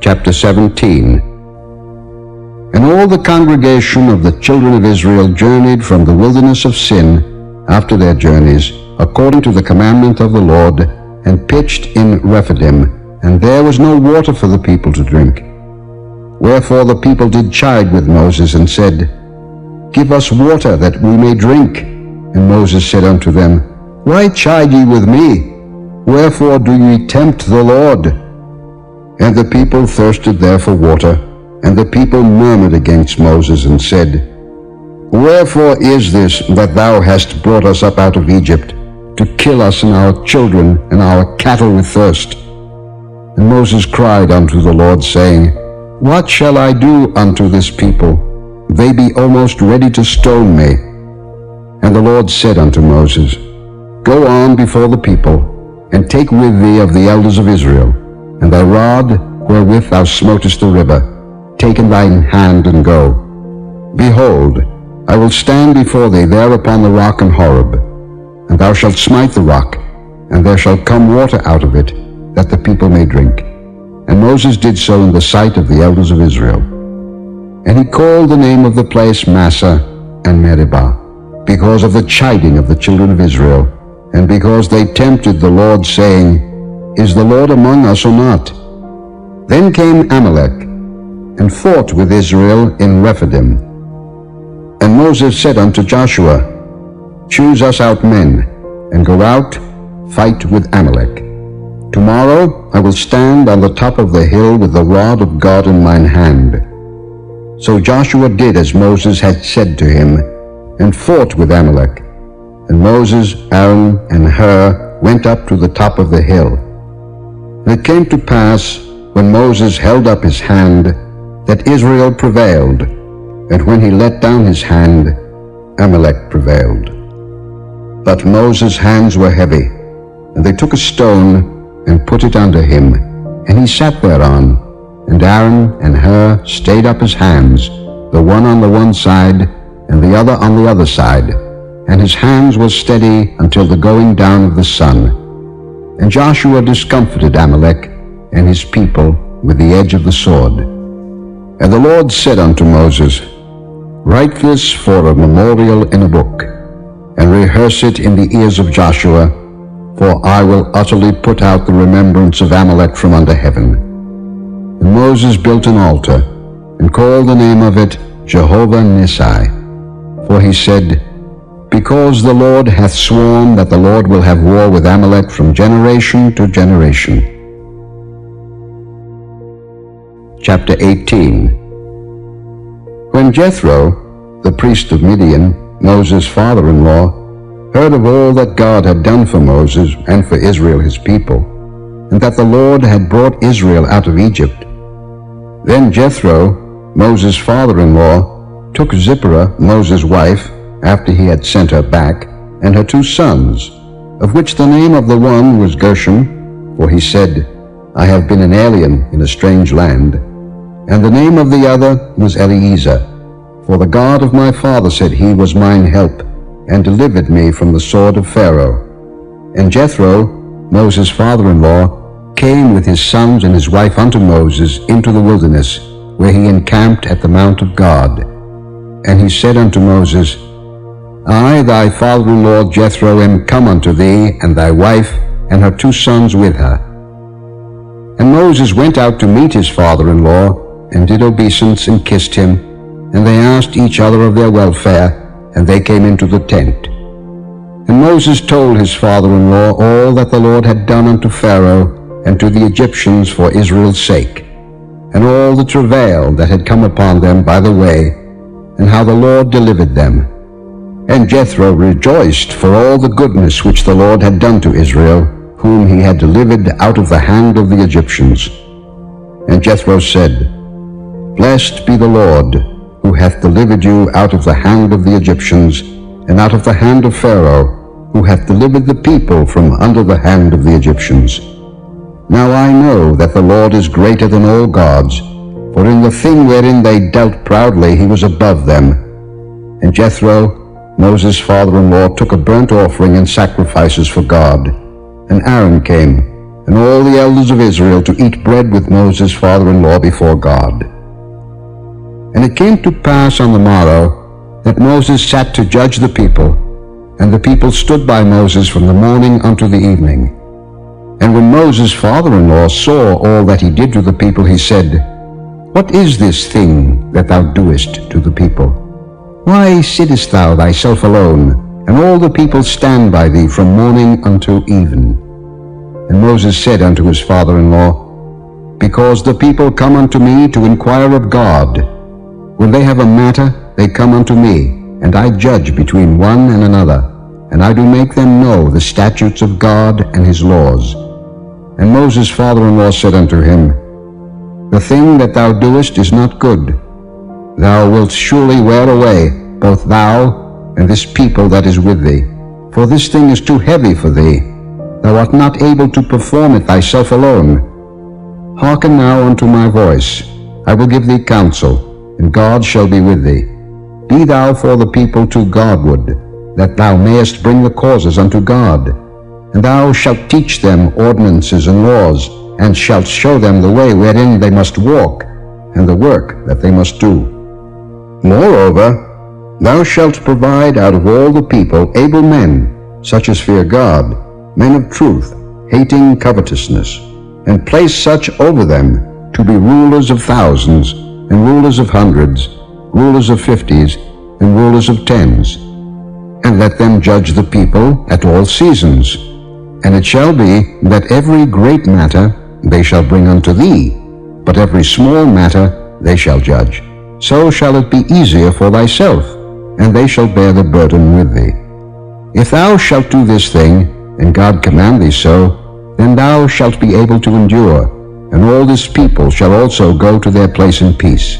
Chapter 17. And all the congregation of the children of Israel journeyed from the wilderness of Sin after their journeys, according to the commandment of the Lord, and pitched in Rephidim, and there was no water for the people to drink. Wherefore the people did chide with Moses, and said, Give us water, that we may drink. And Moses said unto them, Why chide ye with me? Wherefore do ye tempt the Lord? And the people thirsted there for water, and the people murmured against Moses, and said, Wherefore is this that thou hast brought us up out of Egypt, to kill us and our children and our cattle with thirst? And Moses cried unto the Lord, saying, What shall I do unto this people? They be almost ready to stone me. And the Lord said unto Moses, Go on before the people, and take with thee of the elders of Israel, and thy rod wherewith thou smotest the river, take in thine hand, and go. Behold, I will stand before thee there upon the rock in Horeb, and thou shalt smite the rock, and there shall come water out of it, that the people may drink. And Moses did so in the sight of the elders of Israel. And he called the name of the place Massah and Meribah, because of the chiding of the children of Israel, and because they tempted the Lord, saying, Is the Lord among us or not? Then came Amalek, and fought with Israel in Rephidim. And Moses said unto Joshua, Choose us out men, and go out, fight with Amalek. Tomorrow I will stand on the top of the hill with the rod of God in mine hand. So Joshua did as Moses had said to him, and fought with Amalek. And Moses, Aaron, and Hur went up to the top of the hill. And it came to pass, when Moses held up his hand, that Israel prevailed, and when he let down his hand, Amalek prevailed. But Moses' hands were heavy, and they took a stone and put it under him, and he sat thereon, and Aaron and Hur stayed up his hands, the one on the one side, and the other on the other side, and his hands were steady until the going down of the sun. And Joshua discomfited Amalek and his people with the edge of the sword. And the Lord said unto Moses, Write this for a memorial in a book, and rehearse it in the ears of Joshua, for I will utterly put out the remembrance of Amalek from under heaven. And Moses built an altar, and called the name of it Jehovah Nissi. For he said, Because the Lord hath sworn that the Lord will have war with Amalek from generation to generation. Chapter 18. When Jethro, the priest of Midian, Moses' father-in-law, heard of all that God had done for Moses and for Israel his people, and that the Lord had brought Israel out of Egypt, then Jethro, Moses' father-in-law, took Zipporah, Moses' wife, after he had sent her back, and her 2 sons, of which the name of the one was Gershom, for he said, I have been an alien in a strange land, and the name of the other was Eliezer, for the God of my father, said he, was mine help, and delivered me from the sword of Pharaoh. And Jethro, Moses' father-in-law, came with his sons and his wife unto Moses into the wilderness, where he encamped at the mount of God. And he said unto Moses, I, thy father-in-law Jethro, am come unto thee, and thy wife, and her 2 sons with her. And Moses went out to meet his father-in-law, and did obeisance, and kissed him, and they asked each other of their welfare, and they came into the tent. And Moses told his father-in-law all that the Lord had done unto Pharaoh and to the Egyptians for Israel's sake, and all the travail that had come upon them by the way, and how the Lord delivered them. And Jethro rejoiced for all the goodness which the Lord had done to Israel, whom he had delivered out of the hand of the Egyptians. And Jethro said, Blessed be the Lord, who hath delivered you out of the hand of the Egyptians, and out of the hand of Pharaoh, who hath delivered the people from under the hand of the Egyptians. Now I know that the Lord is greater than all gods, for in the thing wherein they dealt proudly he was above them. And Jethro, Moses' father-in-law, took a burnt offering and sacrifices for God. And Aaron came, and all the elders of Israel to eat bread with Moses' father-in-law before God. And it came to pass on the morrow that Moses sat to judge the people, and the people stood by Moses from the morning unto the evening. And when Moses' father-in-law saw all that he did to the people, he said, What is this thing that thou doest to the people? Why sittest thou thyself alone, and all the people stand by thee from morning until even? And Moses said unto his father-in-law, Because the people come unto me to inquire of God. When they have a matter, they come unto me, and I judge between one and another, and I do make them know the statutes of God and his laws. And Moses' father-in-law said unto him, The thing that thou doest is not good. Thou wilt surely wear away, both thou and this people that is with thee. For this thing is too heavy for thee. Thou art not able to perform it thyself alone. Hearken now unto my voice. I will give thee counsel, and God shall be with thee. Be thou for the people to Godward, that thou mayest bring the causes unto God. And thou shalt teach them ordinances and laws, and shalt show them the way wherein they must walk, and the work that they must do. Moreover, thou shalt provide out of all the people able men, such as fear God, men of truth, hating covetousness, and place such over them to be rulers of thousands, and rulers of hundreds, rulers of fifties, and rulers of tens. And let them judge the people at all seasons. And it shall be that every great matter they shall bring unto thee, but every small matter they shall judge. So shall it be easier for thyself, and they shall bear the burden with thee. If thou shalt do this thing, and God command thee so, then thou shalt be able to endure, and all this people shall also go to their place in peace.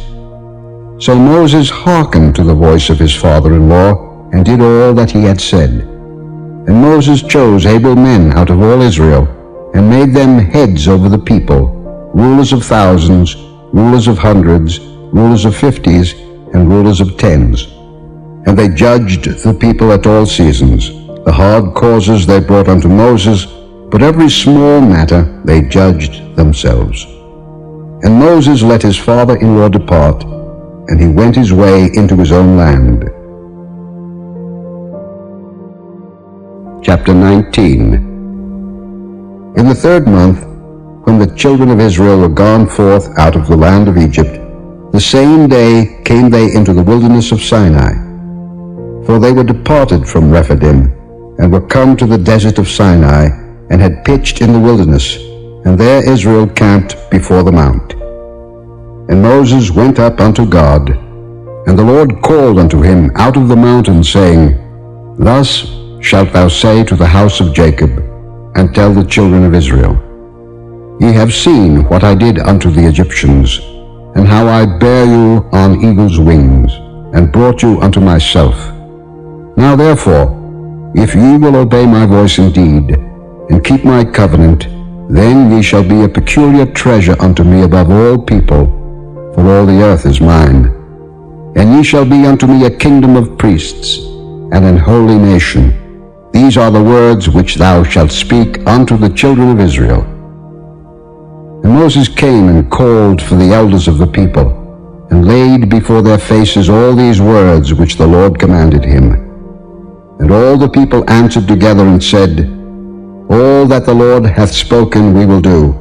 So Moses hearkened to the voice of his father-in-law, and did all that he had said. And Moses chose able men out of all Israel, and made them heads over the people, rulers of thousands, rulers of hundreds, rulers of fifties, and rulers of tens. And they judged the people at all seasons. The hard causes they brought unto Moses, but every small matter they judged themselves. And Moses let his father-in-law depart, and he went his way into his own land. Chapter 19. In the 3rd month, when the children of Israel were gone forth out of the land of Egypt, the same day came they into the wilderness of Sinai. For they were departed from Rephidim, and were come to the desert of Sinai, and had pitched in the wilderness, and there Israel camped before the mount. And Moses went up unto God, and the Lord called unto him out of the mountain, saying, Thus shalt thou say to the house of Jacob, and tell the children of Israel, Ye have seen what I did unto the Egyptians, and how I bare you on eagle's wings, and brought you unto myself. Now therefore, if ye will obey my voice indeed, and keep my covenant, then ye shall be a peculiar treasure unto me above all people, for all the earth is mine. And ye shall be unto me a kingdom of priests, and an holy nation. These are the words which thou shalt speak unto the children of Israel. And Moses came and called for the elders of the people, and laid before their faces all these words which the Lord commanded him. And all the people answered together and said, All that the Lord hath spoken we will do.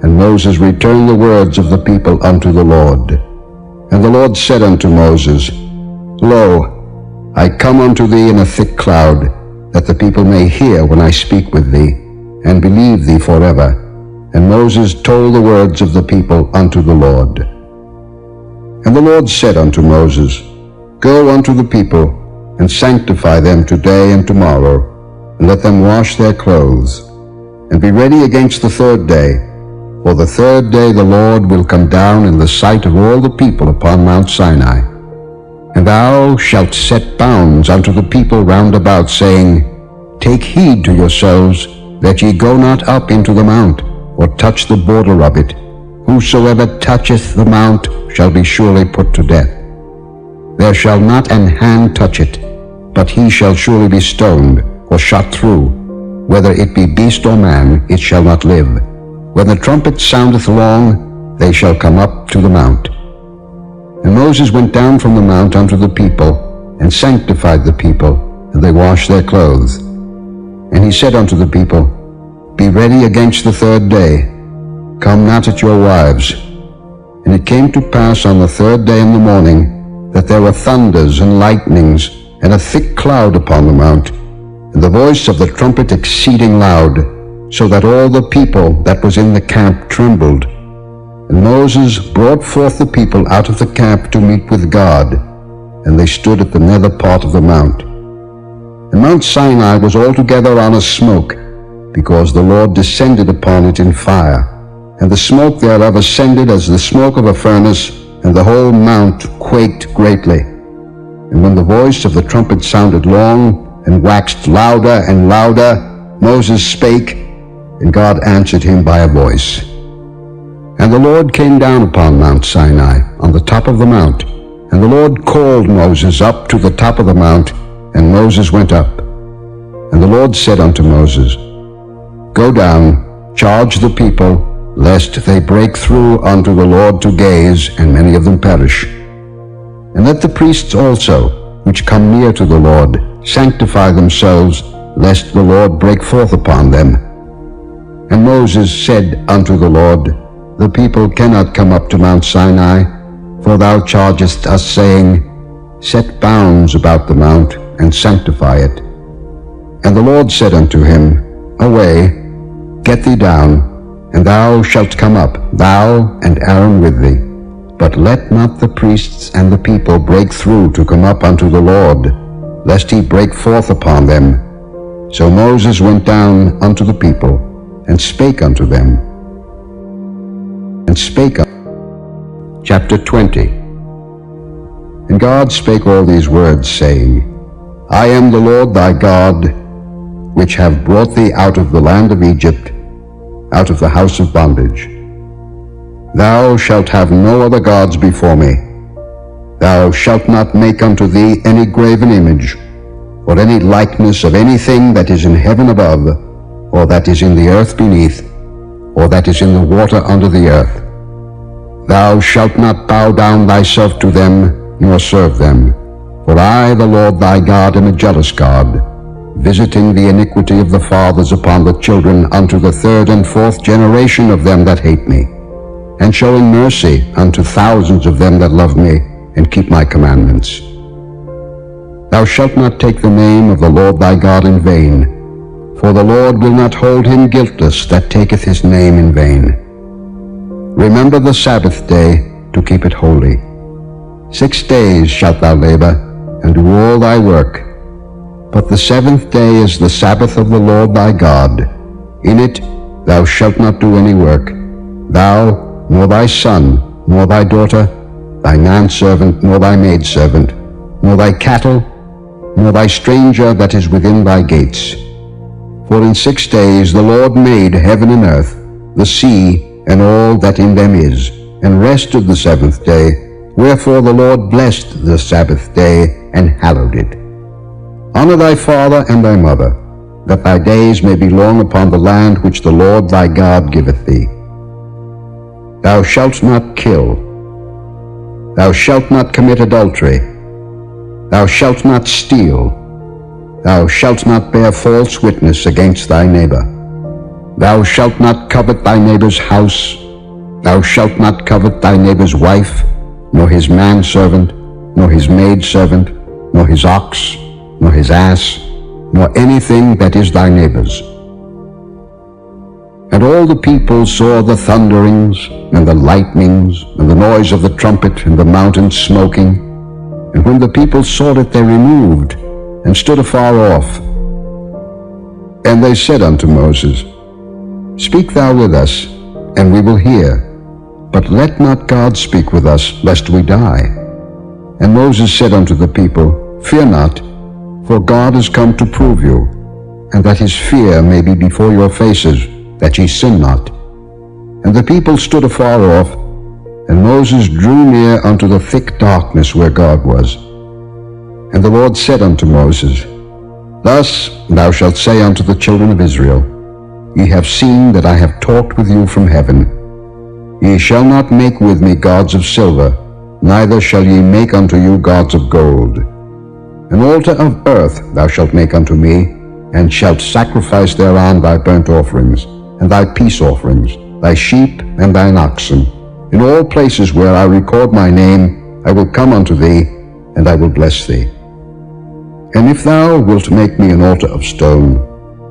And Moses returned the words of the people unto the Lord. And the Lord said unto Moses, Lo, I come unto thee in a thick cloud, that the people may hear when I speak with thee, and believe thee forever. And Moses told the words of the people unto the Lord. And the Lord said unto Moses, Go unto the people, and sanctify them today and tomorrow, and let them wash their clothes, and be ready against the 3rd day. For the 3rd day the Lord will come down in the sight of all the people upon Mount Sinai. And thou shalt set bounds unto the people round about, saying, Take heed to yourselves, that ye go not up into the mount, or touch the border of it. Whosoever toucheth the mount shall be surely put to death. There shall not an hand touch it, but he shall surely be stoned, or shot through. Whether it be beast or man, it shall not live. when the trumpet soundeth long, they shall come up to the mount. And Moses went down from the mount unto the people, and sanctified the people, and they washed their clothes. And he said unto the people, Be ready against the third day, come not at your wives. And it came to pass on the third day in the morning, that there were thunders and lightnings, and a thick cloud upon the mount, and the voice of the trumpet exceeding loud, so that all the people that was in the camp trembled. And Moses brought forth the people out of the camp to meet with God, and they stood at the nether part of the mount. And Mount Sinai was altogether on a smoke, because the Lord descended upon it in fire, and the smoke thereof ascended as the smoke of a furnace, and the whole mount quaked greatly. And when the voice of the trumpet sounded long, and waxed louder and louder, Moses spake, and God answered him by a voice. And the Lord came down upon Mount Sinai, on the top of the mount, and the Lord called Moses up to the top of the mount, and Moses went up. And the Lord said unto Moses, Go down, charge the people, lest they break through unto the Lord to gaze, and many of them perish. And let the priests also, which come near to the Lord, sanctify themselves, lest the Lord break forth upon them. And Moses said unto the Lord, The people cannot come up to Mount Sinai, for thou chargest us, saying, Set bounds about the mount, and sanctify it. And the Lord said unto him, Away, get thee down, and thou shalt come up, thou and Aaron with thee. But let not the priests and the people break through to come up unto the Lord, lest he break forth upon them. So Moses went down unto the people, and spake unto them. And spake unto Chapter 20. And God spake all these words, saying, I am the Lord thy God, which have brought thee out of the land of Egypt, out of the house of bondage. Thou shalt have no other gods before me. Thou shalt not make unto thee any graven image, or any likeness of anything that is in heaven above, or that is in the earth beneath, or that is in the water under the earth. Thou shalt not bow down thyself to them, nor serve them. For I, the Lord thy God, am a jealous God, visiting the iniquity of the fathers upon the children unto the third and fourth generation of them that hate me, and showing mercy unto thousands of them that love me, and keep my commandments. Thou shalt not take the name of the Lord thy God in vain, for the Lord will not hold him guiltless that taketh his name in vain. Remember the Sabbath day to keep it holy. 6 days shalt thou labor, and do all thy work. But the seventh day is the Sabbath of the Lord thy God. In it thou shalt not do any work, thou, nor thy son, nor thy daughter, thy manservant, nor thy maidservant, nor thy cattle, nor thy stranger that is within thy gates. For in 6 days the Lord made heaven and earth, the sea, and all that in them is, and rested the seventh day. Wherefore the Lord blessed the Sabbath day, and hallowed it. Honor thy father and thy mother, that thy days may be long upon the land which the Lord thy God giveth thee. Thou shalt not kill. Thou shalt not commit adultery. Thou shalt not steal. Thou shalt not bear false witness against thy neighbor. Thou shalt not covet thy neighbor's house. Thou shalt not covet thy neighbor's wife, nor his manservant, nor his maidservant, nor his ox, nor his ass, nor anything that is thy neighbor's. And all the people saw the thunderings, and the lightnings, and the noise of the trumpet, and the mountain smoking. And when the people saw it, they removed, and stood afar off. And they said unto Moses, Speak thou with us, and we will hear. But let not God speak with us, lest we die. And Moses said unto the people, Fear not, for God is come to prove you, and that his fear may be before your faces, that ye sin not. And the people stood afar off, and Moses drew near unto the thick darkness where God was. And the Lord said unto Moses, Thus thou shalt say unto the children of Israel, ye have seen that I have talked with you from heaven. Ye shall not make with me gods of silver, neither shall ye make unto you gods of gold. An altar of earth thou shalt make unto me, and shalt sacrifice thereon thy burnt offerings, and thy peace offerings, thy sheep and thine oxen. In all places where I record my name, I will come unto thee, and I will bless thee. And if thou wilt make me an altar of stone,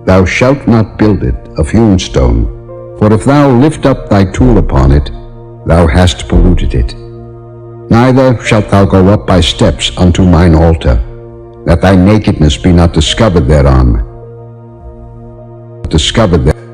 thou shalt not build it of hewn stone, for if thou lift up thy tool upon it, thou hast polluted it. Neither shalt thou go up by steps unto mine altar, that thy nakedness be not discovered thereon. Discovered there.